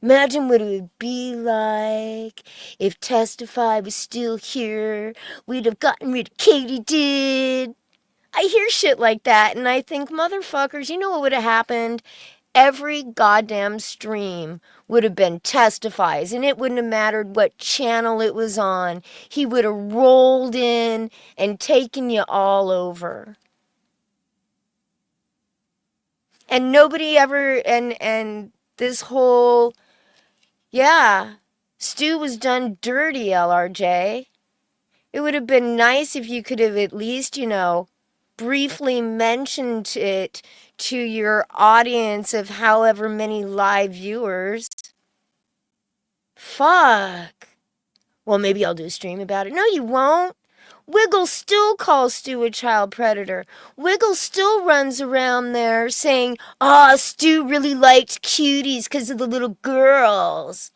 Imagine what it would be like if Testify was still here. We'd have gotten rid of Katie did. I hear shit like that, and I think, motherfuckers, you know what would have happened? Every goddamn stream would have been Testify's, and it wouldn't have mattered what channel it was on. He would have rolled in and taken you all over. And nobody ever, and this whole... Yeah, Stu was done dirty, LRJ. It would have been nice if you could have at least, briefly mentioned it to your audience of however many live viewers. Fuck. Well, maybe I'll do a stream about it. No, you won't. Wiggle still calls Stu a child predator. Wiggle still runs around there saying, Stu really liked cuties because of the little girls.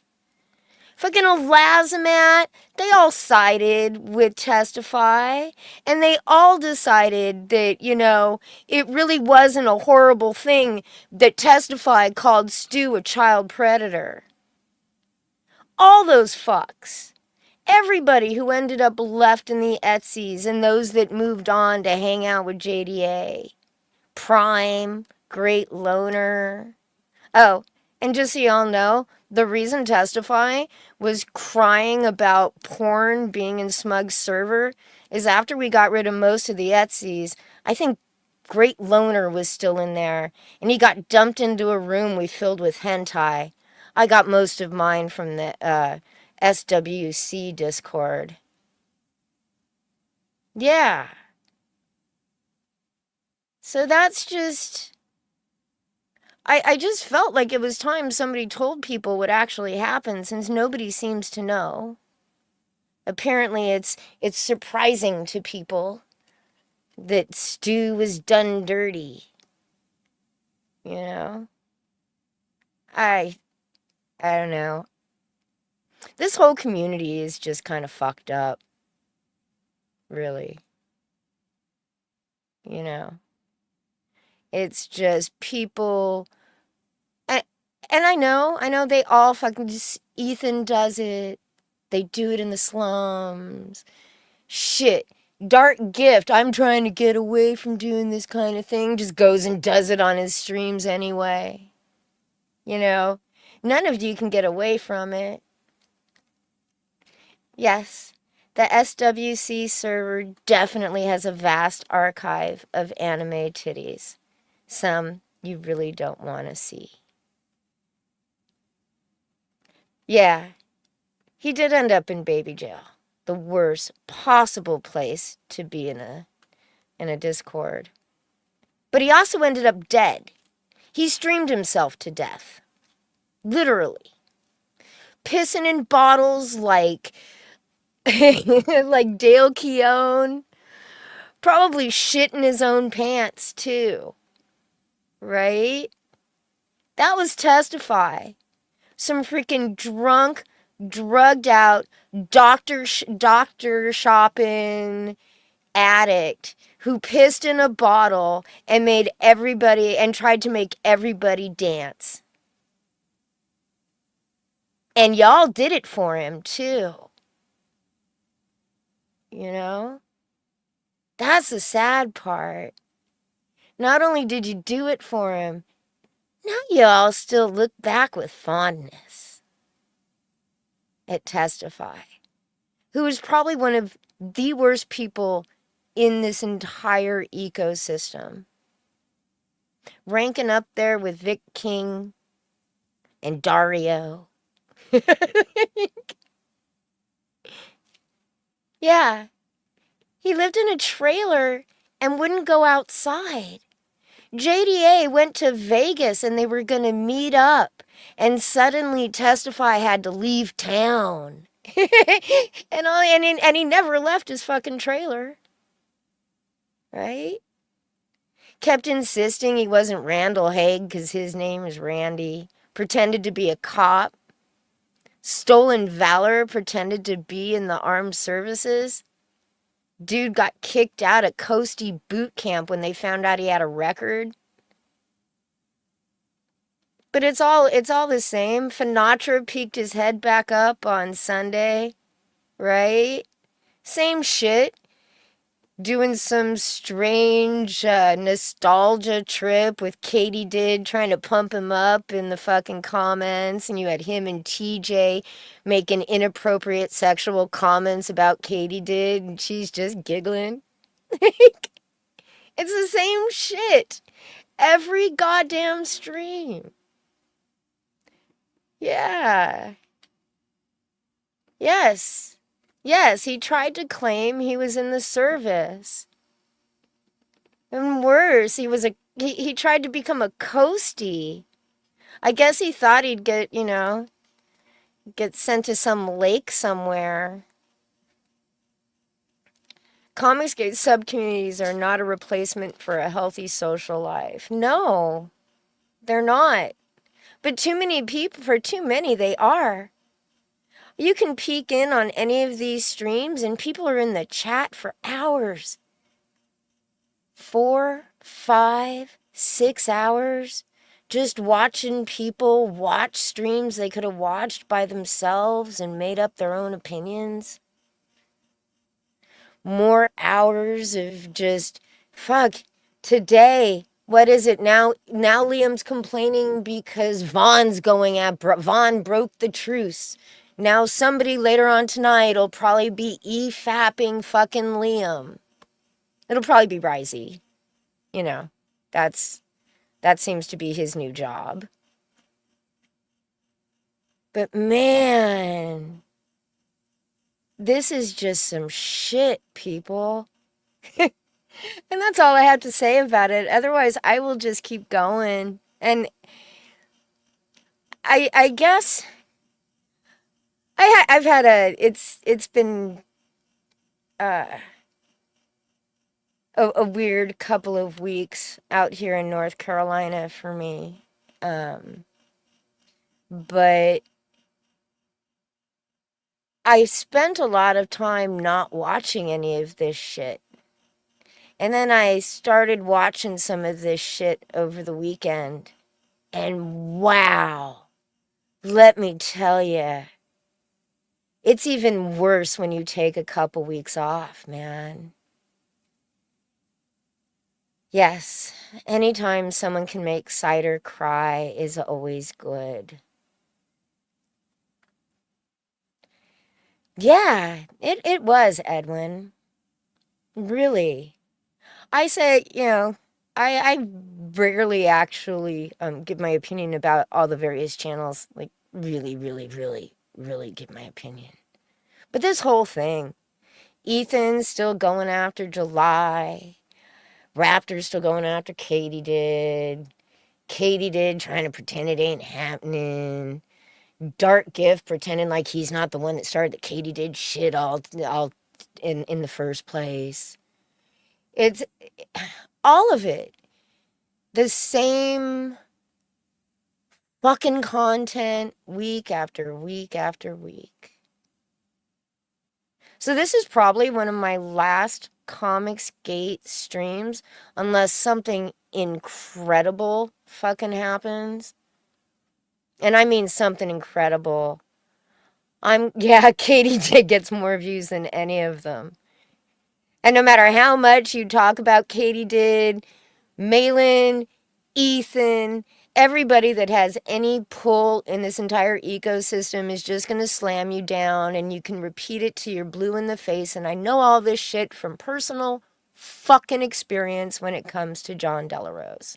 Fucking Lazamat, they all sided with Testify, and they all decided that, it really wasn't a horrible thing that Testify called Stu a child predator. All those fucks. Everybody who ended up left in the Etsy's and those that moved on to hang out with JDA. Prime, Great Loner. Oh, and just so y'all know, the reason Testify was crying about porn being in Smug's server is after we got rid of most of the Etsy's, I think Great Loner was still in there, and he got dumped into a room we filled with hentai. I got most of mine from the SWC Discord. Yeah. So that's just... I just felt like it was time somebody told people what actually happened, since nobody seems to know. Apparently it's surprising to people that Stu was done dirty. I don't know. This whole community is just kind of fucked up. Really. It's just people... And I know they all fucking just... Ethan does it. They do it in the slums. Shit. Dark Gift, I'm trying to get away from doing this kind of thing, just goes and does it on his streams anyway. You know, none of you can get away from it. Yes, the SWC server definitely has a vast archive of anime titties. Some you really don't want to see. Yeah, he did end up in baby jail. The worst possible place to be in a Discord. But he also ended up dead. He streamed himself to death. Literally. Pissing in bottles like like Dale Keown. Probably shitting his own pants too. Right? That was Testify. Some freaking drunk, drugged out, doctor shopping addict who pissed in a bottle and tried to make everybody dance. And y'all did it for him too. You know? That's the sad part. Not only did you do it for him, now y'all still look back with fondness at Testify, who is probably one of the worst people in this entire ecosystem. Ranking up there with Vic King and Dario. Yeah. He lived in a trailer and wouldn't go outside. JDA went to Vegas and they were going to meet up, and suddenly Testify had to leave town. and he never left his fucking trailer. Right? Kept insisting he wasn't Randall Haig because his name is Randy. Pretended to be a cop. Stolen Valor, pretended to be in the armed services. Dude got kicked out at Coastie boot camp when they found out he had a record. But it's all the same. Finatra peeked his head back up on Sunday, right? Same shit. Doing some strange nostalgia trip with Katie Did, trying to pump him up in the fucking comments, and you had him and TJ making inappropriate sexual comments about Katie Did, and she's just giggling. It's the same shit. Every goddamn stream. Yeah. Yes. Yes, he tried to claim he was in the service. And worse, he tried to become a coastie. I guess he thought he'd get sent to some lake somewhere. Comicsgate subcommunities are not a replacement for a healthy social life. No, they're not. But for too many, they are. You can peek in on any of these streams and people are in the chat for hours. 4, 5, 6 hours just watching people watch streams they could have watched by themselves and made up their own opinions. More hours of just, fuck, today, what is it now? Now Liam's complaining because Vaughn's Vaughn broke the truce. Now somebody later on tonight will probably be e-fapping fucking Liam. It'll probably be Risey. You know, that seems to be his new job. But man, this is just some shit, people. And that's all I have to say about it. Otherwise, I will just keep going. And I guess I've had it's been a weird couple of weeks out here in North Carolina for me. But I spent a lot of time not watching any of this shit. And then I started watching some of this shit over the weekend. And wow, let me tell you, it's even worse when you take a couple weeks off, man. Yes, anytime someone can make cider cry is always good. Yeah, it was, Edwin. Really. I say, I rarely actually give my opinion about all the various channels, like really, really, really, really give my opinion. But this whole thing, Ethan's still going after July, Raptor's still going after Katie did trying to pretend it ain't happening, Dark Gift pretending like he's not the one that started the Katie did shit all in the first place. It's all of it. The same fucking content week after week after week. So this is probably one of my last Comicsgate streams, unless something incredible fucking happens. And I mean something incredible. Katie gets more views than any of them. And no matter how much you talk about Katie did, Malin, Ethan, everybody that has any pull in this entire ecosystem is just going to slam you down, and you can repeat it till you're blue in the face. And I know all this shit from personal fucking experience when it comes to John Delarose.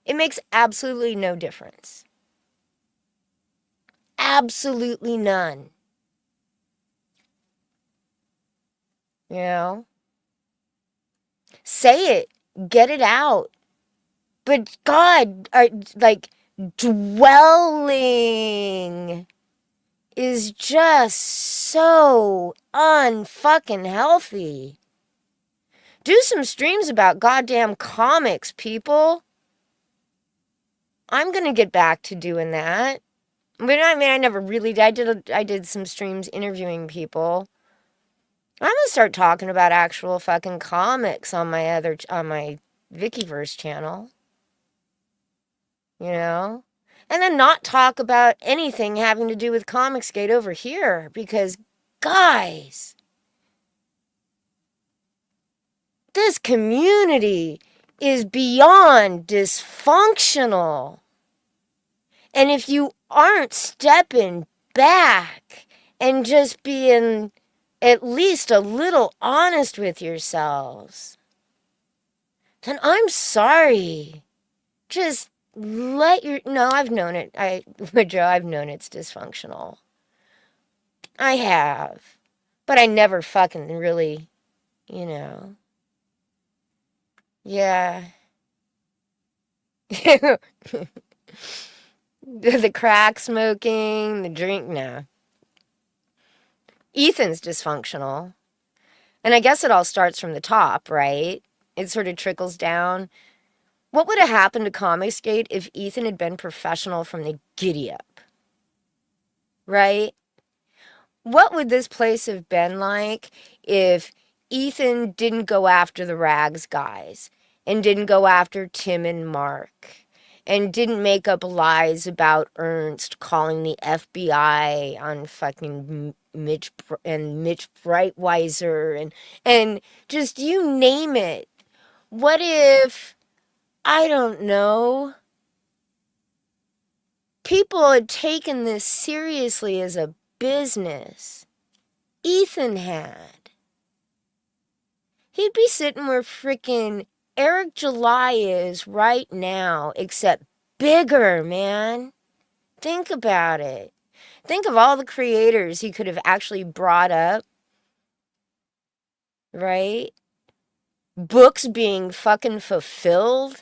It makes absolutely no difference. Absolutely none. You know? Say it. Get it out. But God, dwelling is just so unfucking healthy. Do some streams about goddamn comics, people. I'm gonna get back to doing that. But I mean, I never really did. I did some streams interviewing people. I'm gonna start talking about actual fucking comics on my Vickyverse channel. You know? And then not talk about anything having to do with Comicsgate over here, because, guys, this community is beyond dysfunctional. And if you aren't stepping back and just being at least a little honest with yourselves, then I'm sorry. Just I've known it. Joe, I've known it's dysfunctional. I have. But I never fucking really, yeah. The crack smoking, the drink, no. Ethan's dysfunctional. And I guess it all starts from the top, right? It sort of trickles down. What would have happened to Comicsgate if Ethan had been professional from the giddy up? Right? What would this place have been like if Ethan didn't go after the Rags guys and didn't go after Tim and Mark and didn't make up lies about Ernst calling the FBI on fucking Mitch Breitweiser and just you name it? What if, I don't know, people had taken this seriously as a business? Ethan had. He'd be sitting where frickin' Eric July is right now, except bigger, man. Think about it. Think of all the creators he could have actually brought up. Right? Books being fucking fulfilled.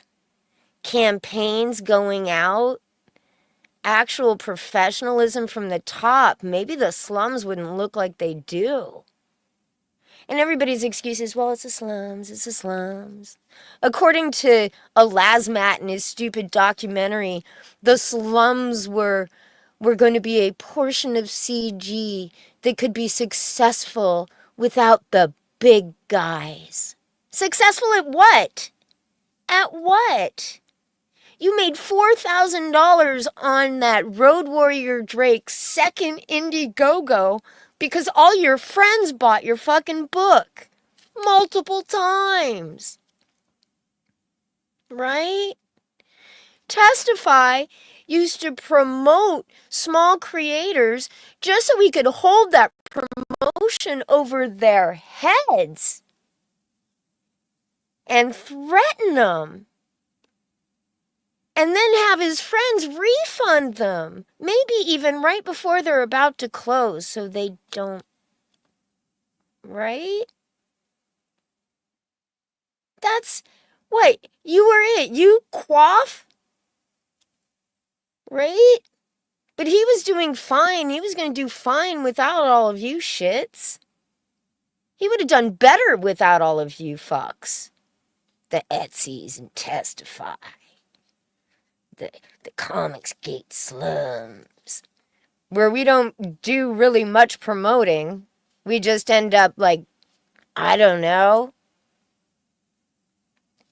Campaigns going out. Actual professionalism from the top. Maybe the slums wouldn't look like they do. And everybody's excuse is, well, it's the slums. According to a Lazmat in his stupid documentary, the slums were going to be a portion of CG that could be successful without the big guys. Successful at what? At what? You made $4,000 on that Road Warrior Drake second Indiegogo because all your friends bought your fucking book multiple times. right? Testify used to promote small creators just so we could hold that promotion over their heads and threaten them. And then have his friends refund them. Maybe even right before they're about to close so they don't. Right? That's what you were it. You quaff, right? But he was doing fine. He was going to do fine without all of you shits. He would have done better without all of you fucks. The Etsy's and Testify. The Comicsgate slums. Where we don't do really much promoting. We just end up like, I don't know,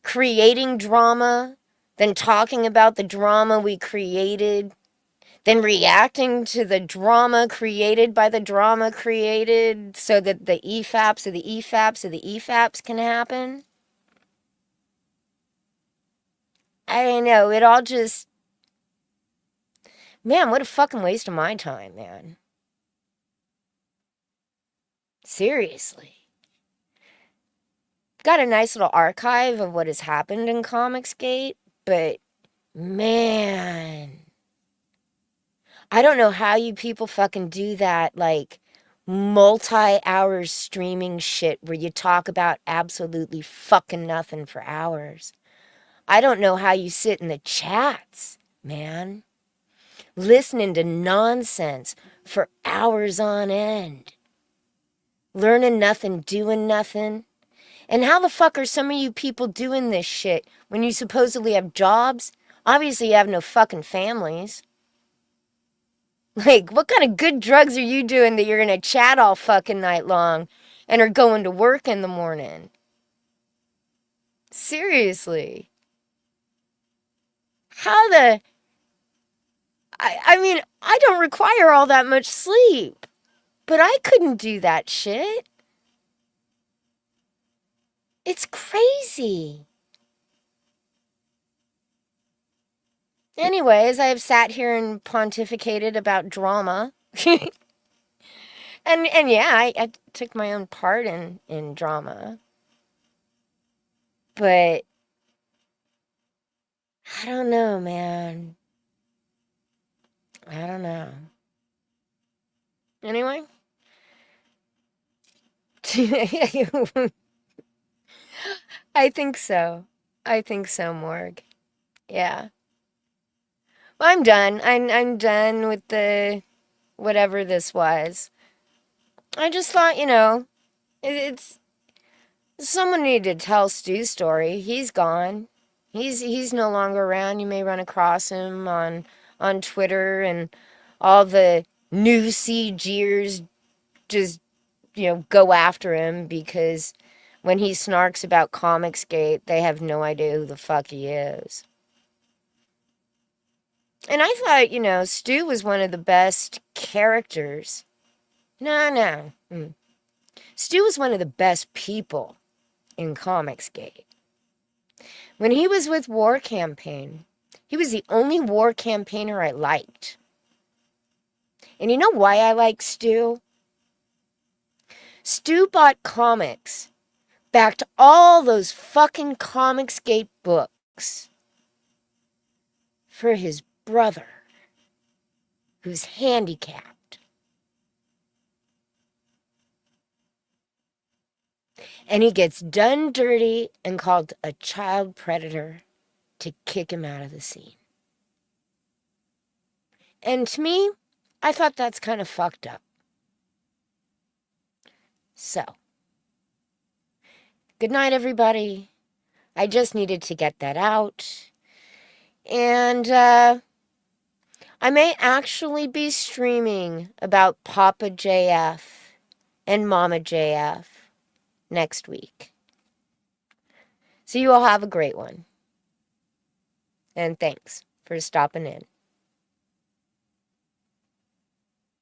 creating drama, then talking about the drama we created, then reacting to the drama created by the drama created so that the EFAPs of the EFAPs of the EFAPs can happen. I don't know, it all just... Man, what a fucking waste of my time, man. Seriously. Got a nice little archive of what has happened in Comicsgate, but man, I don't know how you people fucking do that, like, multi-hour streaming shit where you talk about absolutely fucking nothing for hours. I don't know how you sit in the chats, man, listening to nonsense for hours on end. Learning nothing, doing nothing. And how the fuck are some of you people doing this shit when you supposedly have jobs? Obviously you have no fucking families. Like, what kind of good drugs are you doing that you're gonna chat all fucking night long and are going to work in the morning? Seriously. How the... I mean, I don't require all that much sleep. But I couldn't do that shit. It's crazy. Anyways, I have sat here and pontificated about drama. and yeah, I took my own part in drama. But I don't know, man. I don't know. Anyway. I think so. I think so, Morg. Yeah. Well, I'm done. I'm done with the whatever this was. I just thought, you know, it's someone needed to tell Stu's story. He's gone. He's no longer around. You may run across him on Twitter, and all the new CGers just, you know, go after him because when he snarks about Comicsgate, they have no idea who the fuck he is. And I thought, you know, Stu was one of the best characters. No. Stu was one of the best people in Comicsgate. When he was with War Campaign, he was the only war campaigner I liked. And you know why I like Stu? Stu bought comics, backed all those fucking Comicsgate books for his brother, who's handicapped. And he gets done dirty and called a child predator to kick him out of the scene. And to me, I thought that's kind of fucked up. So, good night, everybody. I just needed to get that out. And I may actually be streaming about Papa JF and Mama JF next week. So you all have a great one. And thanks for stopping in.